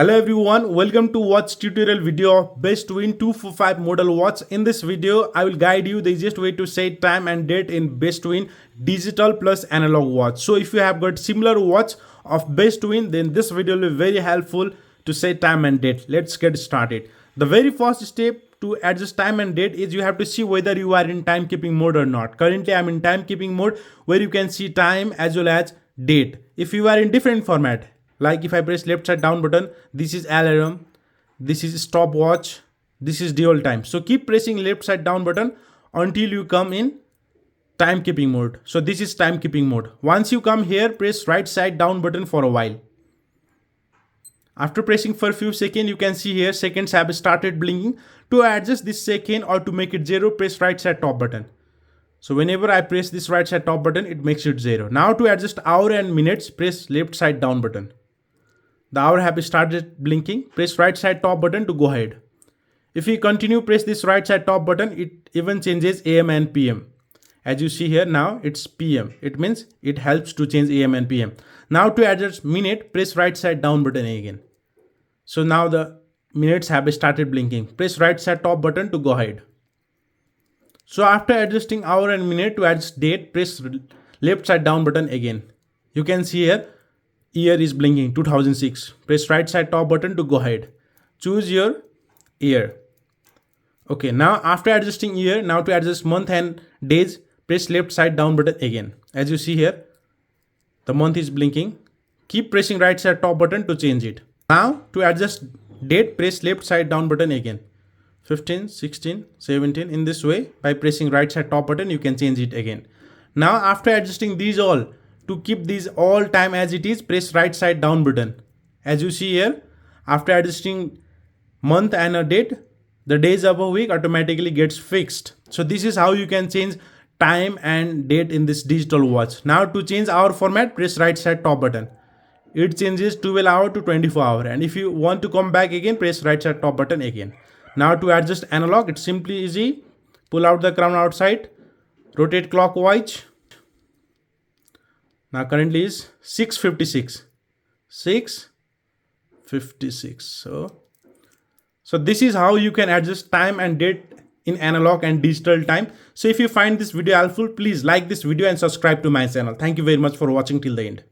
Hello everyone, welcome to watch tutorial video of Bestwin 245 model watch. In this video, I will guide you the easiest way to set time and date in Bestwin digital plus analog watch. So if you have got similar watch of Bestwin, then this video will be very helpful to set time and date. Let's get started. The very first step to adjust time and date is you have to see whether you are in timekeeping mode or not. Currently, I'm in timekeeping mode where you can see time as well as date. If you are in different format, like if I press left side down button, this is alarm, this is stopwatch, this is dual time. So keep pressing left side down button until you come in timekeeping mode. So this is timekeeping mode. Once you come here, press right side down button for a while. After pressing for a few seconds, you can see here seconds have started blinking. To adjust this second or to make it 0, press right side top button. So whenever I press this right side top button, it makes it 0. Now to adjust hour and minutes, press left side down button. The hour have started blinking. Press right side top button to go ahead. If you continue press this right side top button, it even changes AM and PM. As you see here now, it's PM. It means it helps to change AM and PM. Now to adjust minute, press right side down button again. So now the minutes have started blinking. Press right side top button to go ahead. So after adjusting hour and minute, to adjust date, press left side down button again. You can see here year is blinking 2006. Press right side top button to go ahead. Choose your year. Okay, now after adjusting year, now to adjust month and days, press left side down button again. As you see here, the month is blinking. Keep pressing right side top button to change it. Now to adjust date, press left side down button again. 15, 16, 17. In this way, by pressing right side top button, you can change it again. Now after adjusting these all, to keep these all time as it is, press right side down button. As you see here, after adjusting month and a date, the days of a week automatically gets fixed. So this is how you can change time and date in this digital watch. Now to change hour format, press right side top button. It changes 12 hour to 24 hour. And if you want to come back again, press right side top button again. Now to adjust analog, it's simply easy. Pull out the crown outside, rotate clockwise. Now currently is 6:56. 6:56. So this is how you can adjust time and date in analog and digital time. So if you find this video helpful, please like this video and subscribe to my channel. Thank you very much for watching till the end.